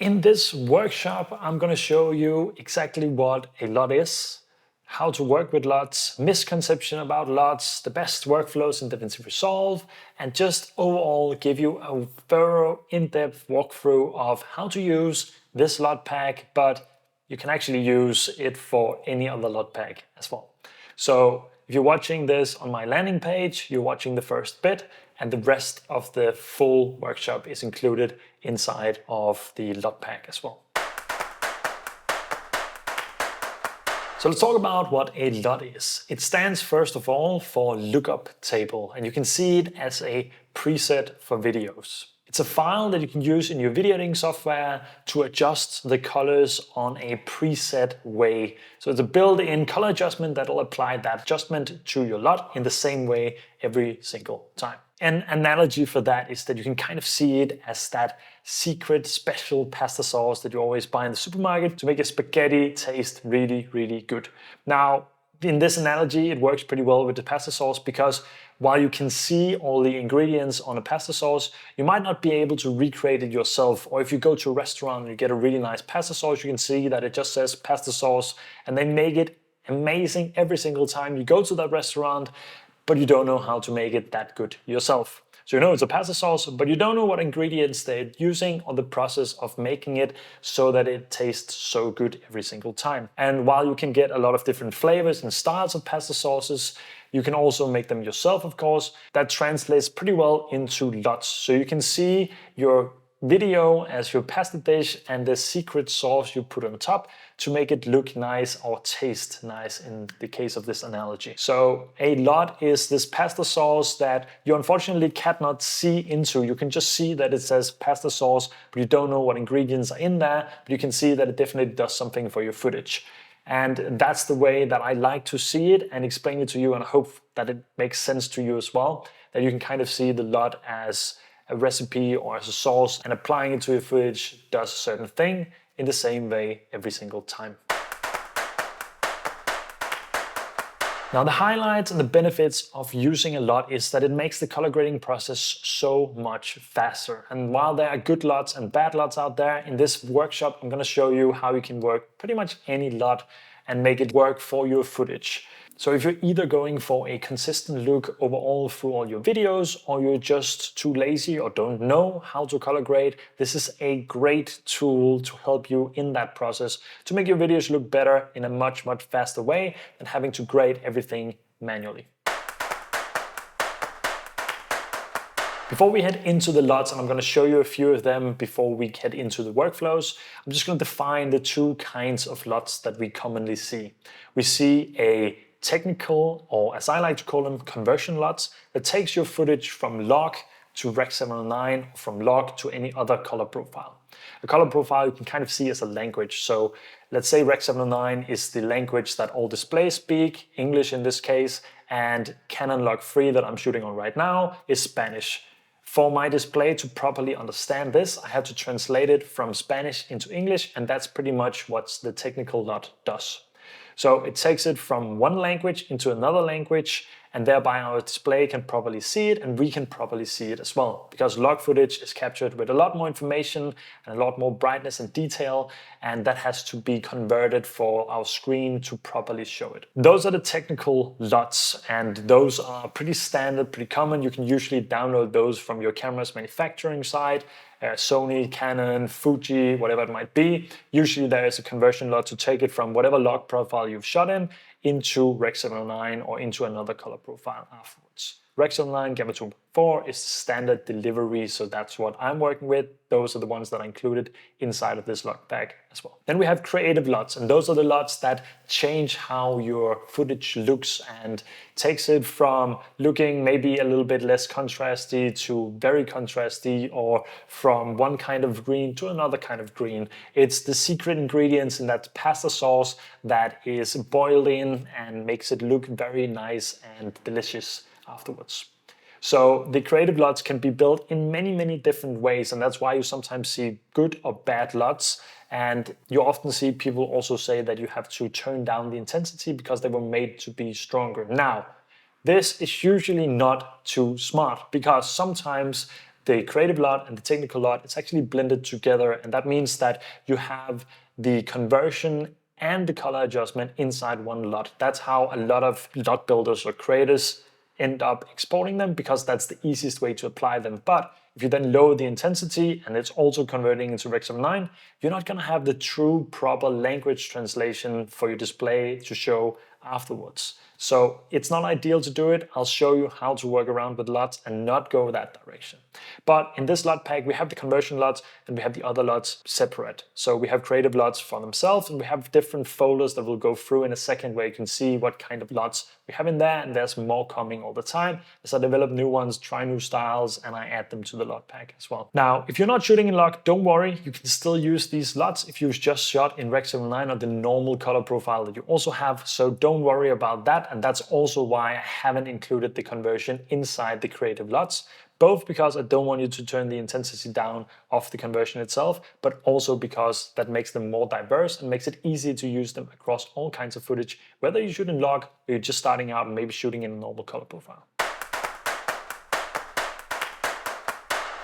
In this workshop, I'm going to show you exactly what a LUT is, how to work with LUTs, misconception about LUTs, the best workflows in DaVinci Resolve, and just overall give you a thorough, in-depth walkthrough of how to use this LUT pack, but you can actually use it for any other LUT pack as well. So if you're watching this on my landing page, you're watching the first bit, and the rest of the full workshop is included inside of the LUT pack as well. So let's talk about what a LUT is. It stands first of all for lookup table, and you can see it as a preset for videos. It's a file that you can use in your video editing software to adjust the colors on a preset way. So it's a built-in color adjustment that will apply that adjustment to your LUT in the same way every single time. An analogy for that is that you can kind of see it as that secret special pasta sauce that you always buy in the supermarket to make your spaghetti taste really, really good. Now, in this analogy, it works pretty well with the pasta sauce because while you can see all the ingredients on a pasta sauce, you might not be able to recreate it yourself. Or if you go to a restaurant and you get a really nice pasta sauce, you can see that it just says pasta sauce and they make it amazing every single time you go to that restaurant, but you don't know how to make it that good yourself. So you know it's a pasta sauce, but you don't know what ingredients they're using or the process of making it so that it tastes so good every single time. And while you can get a lot of different flavors and styles of pasta sauces, you can also make them yourself, of course. That translates pretty well into LUTs. So you can see your video as your pasta dish and the secret sauce you put on top to make it look nice or taste nice in the case of this analogy. So a LUT is this pasta sauce that you unfortunately cannot see into. You can just see that it says pasta sauce, but you don't know what ingredients are in there, but you can see that it definitely does something for your footage. And that's the way that I like to see it and explain it to you, and I hope that it makes sense to you as well, that you can kind of see the LUT as a recipe or as a sauce, and applying it to your footage does a certain thing in the same way every single time. Now, the highlights and the benefits of using a LUT is that it makes the color grading process so much faster. And while there are good LUTs and bad LUTs out there, in this workshop I'm going to show you how you can work pretty much any LUT and make it work for your footage. So if you're either going for a consistent look overall through all your videos, or you're just too lazy or don't know how to color grade, this is a great tool to help you in that process to make your videos look better in a much, much faster way than having to grade everything manually. Before we head into the LUTs, and I'm going to show you a few of them before we head into the workflows, I'm just going to define the two kinds of LUTs that we commonly see. We see a technical, or as I like to call them, conversion LUTs, that takes your footage from log to Rec 709, or from log to any other color profile. A color profile you can kind of see as a language. So let's say Rec 709 is the language that all displays speak, English in this case, and Canon Log 3 that I'm shooting on right now is Spanish. For my display to properly understand this, I have to translate it from Spanish into English, and that's pretty much what the technical LUT does. So it takes it from one language into another language, and thereby our display can properly see it, and we can properly see it as well. Because log footage is captured with a lot more information and a lot more brightness and detail, and that has to be converted for our screen to properly show it. Those are the technical LUTs, and those are pretty standard, pretty common. You can usually download those from your camera's manufacturing site. Sony, Canon, Fuji, whatever it might be. Usually there is a conversion LUT to take it from whatever log profile you've shot in into Rec 709 or into another color profile afterwards. Rec 709 Gamma 2.4 is the standard delivery, so that's what I'm working with. Those are the ones that are included inside of this LUT pack as well. Then we have creative LUTs, and those are the LUTs that change how your footage looks and takes it from looking maybe a little bit less contrasty to very contrasty, or from one kind of green to another kind of green. It's the secret ingredients in that pasta sauce that is boiled in and makes it look very nice and delicious afterwards. So the creative LUTs can be built in many, many different ways, and that's why you sometimes see good or bad LUTs. And you often see people also say that you have to turn down the intensity because they were made to be stronger. Now, this is usually not too smart, because sometimes the creative LUT and the technical LUT, it's actually blended together, and that means that you have the conversion and the color adjustment inside one LUT. That's how a lot of LUT builders or creators end up exporting them, because that's the easiest way to apply them. But if you then lower the intensity and it's also converting into Rec. 709, you're not going to have the true proper language translation for your display to show afterwards. So it's not ideal to do it. I'll show you how to work around with LUTs and not go that direction. But in this LUT pack, we have the conversion LUTs and we have the other LUTs separate. So we have creative LUTs for themselves, and we have different folders that we'll go through in a second, where you can see what kind of LUTs we have in there, and there's more coming all the time as I develop new ones, try new styles, and I add them to the LUT pack as well. Now, if you're not shooting in log, don't worry, you can still use these LUTs if you've just shot in Rec. 709 or the normal color profile that you also have, so don't worry about that. And that's also why I haven't included the conversion inside the creative LUTs, both because I don't want you to turn the intensity down of the conversion itself, but also because that makes them more diverse and makes it easier to use them across all kinds of footage, whether you shoot in log or you're just starting out and maybe shooting in a normal color profile.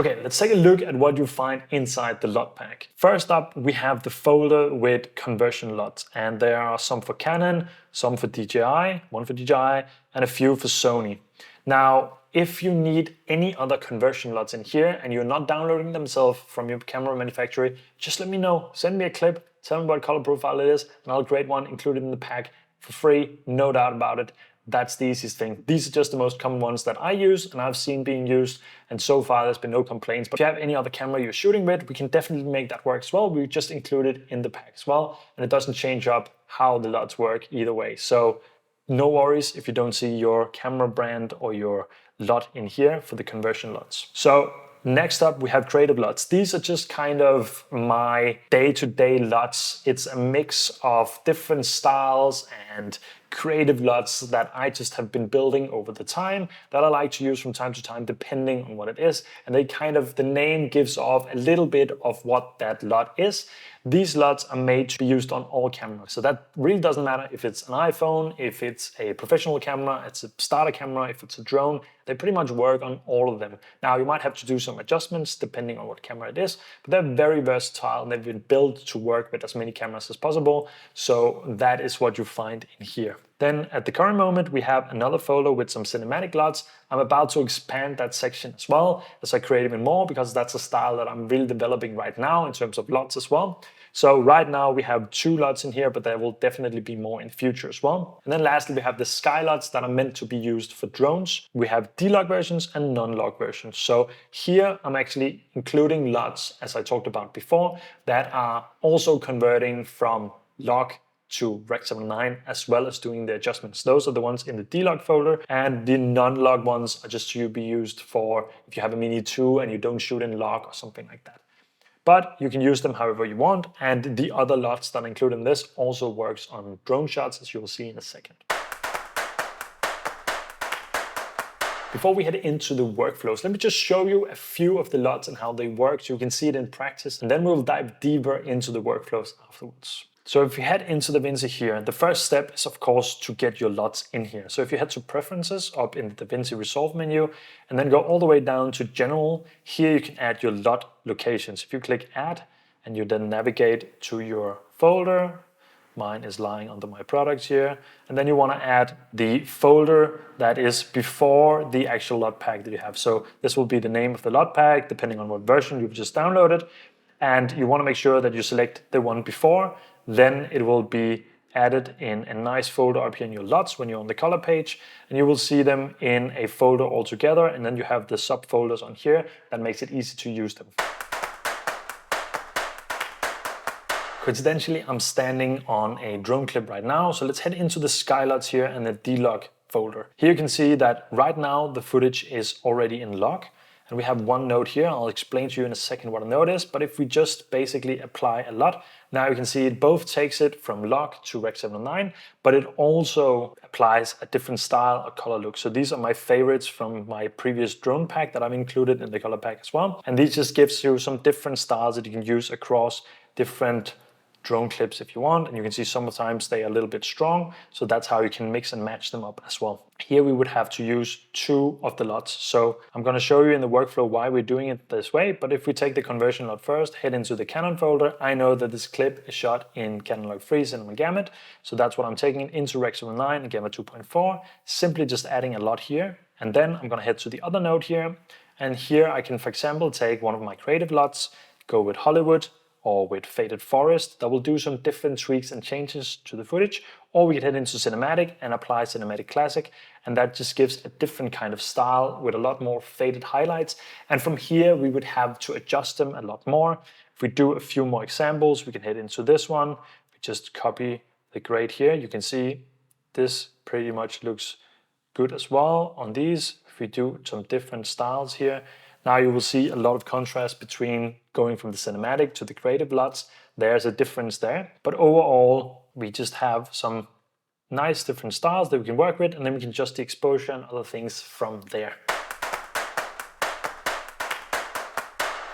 Okay, let's take a look at what you find inside the LUT pack. First up, we have the folder with conversion LUTs, and there are some for Canon, some for DJI, one for DJI, and a few for Sony. Now, if you need any other conversion LUTs in here and you're not downloading themselves from your camera manufacturer, just let me know. Send me a clip, tell me what color profile it is, and I'll create one, include it in the pack for free, no doubt about it. That's the easiest thing. These are just the most common ones that I use and I've seen being used, and so far there's been no complaints. But if you have any other camera you're shooting with, we can definitely make that work as well. We just include it in the pack as well, and it doesn't change up how the LUTs work either way. So no worries if you don't see your camera brand or your LUT in here for the conversion LUTs. So next up, we have creative LUTs. These are just kind of my day-to-day LUTs. It's a mix of different styles and creative LUTs that I just have been building over the time that I like to use from time to time, depending on what it is. And they kind of, the name gives off a little bit of what that LUT is. These LUTs are made to be used on all cameras. So that really doesn't matter if it's an iPhone, if it's a professional camera, it's a starter camera, if it's a drone, they pretty much work on all of them. Now, you might have to do some adjustments depending on what camera it is, but they're very versatile and they've been built to work with as many cameras as possible. So that is what you find in here. Then at the current moment, we have another folder with some cinematic LUTs. I'm about to expand that section as well as I create even more, because that's a style that I'm really developing right now in terms of LUTs as well. So right now we have 2 LUTs in here, but there will definitely be more in the future as well. And then lastly, we have the Sky LUTs that are meant to be used for drones. We have D-Log versions and non-log versions. So here I'm actually including LUTs, as I talked about before, that are also converting from log to Rec. 709, as well as doing the adjustments. Those are the ones in the D-Log folder, and the non-log ones are just to be used for if you have a Mini 2 and you don't shoot in log or something like that. But you can use them however you want, and the other LUTs that include in this also works on drone shots, as you'll see in a second. Before we head into the workflows, let me just show you a few of the LUTs and how they work so you can see it in practice, and then we'll dive deeper into the workflows afterwards. So if you head into DaVinci here, the first step is of course to get your LUTs in here. So if you head to Preferences up in the DaVinci Resolve menu and then go all the way down to General, here you can add your LUT locations. If you click Add and you then navigate to your folder, mine is lying under my products here, and then you want to add the folder that is before the actual LUT pack that you have. So this will be the name of the LUT pack, depending on what version you've just downloaded, and you want to make sure that you select the one before. Then it will be added in a nice folder up here in your LUTs when you're on the color page, and you will see them in a folder all together, and then you have the subfolders on here that makes it easy to use them. Coincidentally, I'm standing on a drone clip right now, so let's head into the Sky LUTs here and the D-Log folder. Here you can see that right now the footage is already in log, and we have one node here. I'll explain to you in a second what a node is, but if we just basically apply a LUT, now you can see it both takes it from log to Rec. 709, but it also applies a different style or color look. So these are my favorites from my previous drone pack that I've included in the color pack as well. And these just gives you some different styles that you can use across different drone clips if you want, and you can see sometimes they are a little bit strong, so that's how you can mix and match them up as well. Here we would have to use 2 of the LUTs, so I'm going to show you in the workflow why we're doing it this way, but if we take the conversion LUT first, head into the Canon folder, I know that this clip is shot in Canon Log 3 Cinema Gamut, so that's what I'm taking into Rec. 709 and Gamma 2.4, simply just adding a LUT here, and then I'm going to head to the other node here, and here I can, for example, take one of my creative LUTs, go with Hollywood, or with Faded Forest, that will do some different tweaks and changes to the footage, or we can head into Cinematic and apply Cinematic Classic, and that just gives a different kind of style with a lot more faded highlights, and from here we would have to adjust them a lot more. If we do a few more examples, we can head into this one, we just copy the grade here, you can see this pretty much looks good as well on these. If we do some different styles here, now you will see a lot of contrast between going from the cinematic to the creative LUTs. There's a difference there. But overall, we just have some nice different styles that we can work with, and then we can adjust the exposure and other things from there.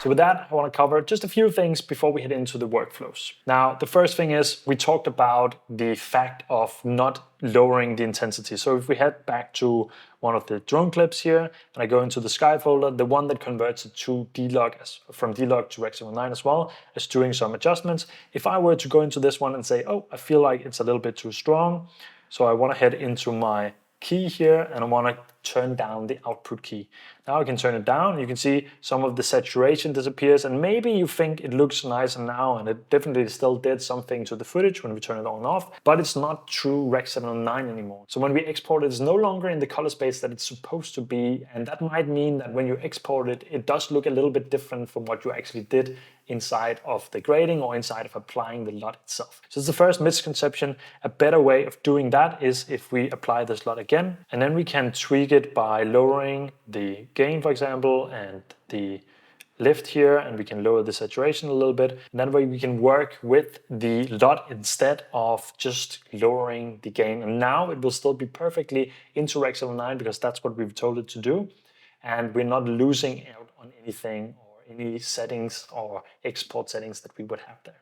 So with that, I want to cover just a few things before we head into the workflows. Now, the first thing is we talked about the fact of not lowering the intensity. So if we head back to one of the drone clips here, and I go into the Sky folder, the one that converts it to D-Log, from D-Log to Rec. 709 as well, is doing some adjustments. If I were to go into this one and say, oh, I feel like it's a little bit too strong, so I want to head into my key here, and I want to turn down the output key. Now I can turn it down, you can see some of the saturation disappears, and maybe you think it looks nicer now, and it definitely still did something to the footage when we turn it on and off, but it's not true Rec. 709 anymore. So when we export it, it's no longer in the color space that it's supposed to be, and that might mean that when you export it, it does look a little bit different from what you actually did inside of the grading or inside of applying the LUT itself. So it's the first misconception. A better way of doing that is if we apply this LUT again, and then we can tweak it by lowering the gain, for example, and the lift here, and we can lower the saturation a little bit. And that way we can work with the LUT instead of just lowering the gain. And now it will still be perfectly into Rec. 709 because that's what we've told it to do. And we're not losing out on anything or any settings or export settings that we would have there.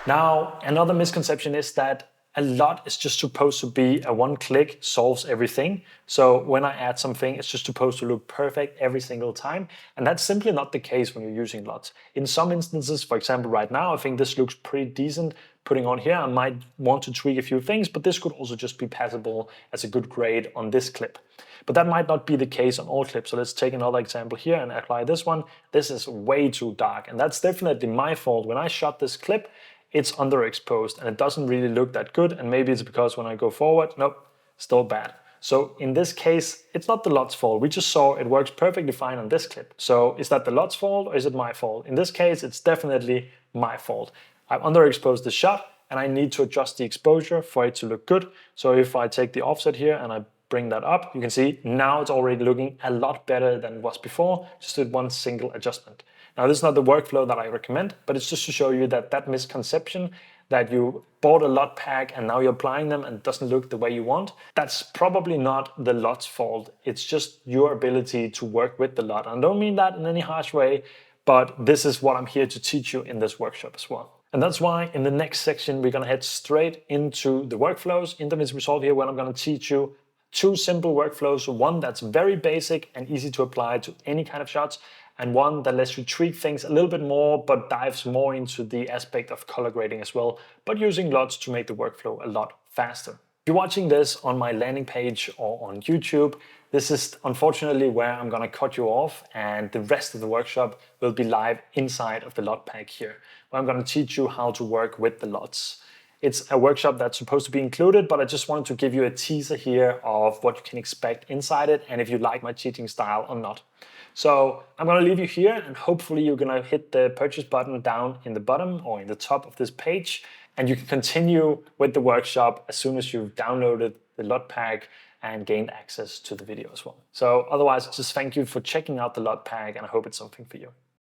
Now, another misconception is that a LUT is just supposed to be a one-click solves everything. So when I add something, it's just supposed to look perfect every single time. And that's simply not the case when you're using LUTs. In some instances, for example, right now, I think this looks pretty decent putting on here. I might want to tweak a few things, but this could also just be passable as a good grade on this clip. But that might not be the case on all clips. So let's take another example here and apply this one. This is way too dark, and that's definitely my fault. When I shot this clip, it's underexposed and it doesn't really look that good, and maybe it's because when I go forward, nope, still bad. So in this case, it's not the LUT's fault. We just saw it works perfectly fine on this clip. So is that the LUT's fault or is it my fault? In this case, it's definitely my fault. I've underexposed the shot and I need to adjust the exposure for it to look good. So if I take the offset here and I bring that up, you can see now it's already looking a lot better than it was before, just with one single adjustment. Now, this is not the workflow that I recommend, but it's just to show you that that misconception that you bought a LUT pack and now you're applying them and it doesn't look the way you want, that's probably not the LUT's fault. It's just your ability to work with the LUT. And I don't mean that in any harsh way, but this is what I'm here to teach you in this workshop as well. And that's why in the next section, we're gonna head straight into the workflows in DaVinci Resolve here, where I'm gonna teach you 2 simple workflows, one that's very basic and easy to apply to any kind of shots, and one that lets you tweak things a little bit more, but dives more into the aspect of color grading as well, but using LUTs to make the workflow a lot faster. If you're watching this on my landing page or on YouTube, this is unfortunately where I'm gonna cut you off, and the rest of the workshop will be live inside of the LUT pack here, where I'm gonna teach you how to work with the LUTs. It's a workshop that's supposed to be included, but I just wanted to give you a teaser here of what you can expect inside it and if you like my teaching style or not. So I'm gonna leave you here, and hopefully you're gonna hit the purchase button down in the bottom or in the top of this page, and you can continue with the workshop as soon as you've downloaded the LUT pack and gained access to the video as well. So otherwise, just thank you for checking out the LUT pack, and I hope it's something for you.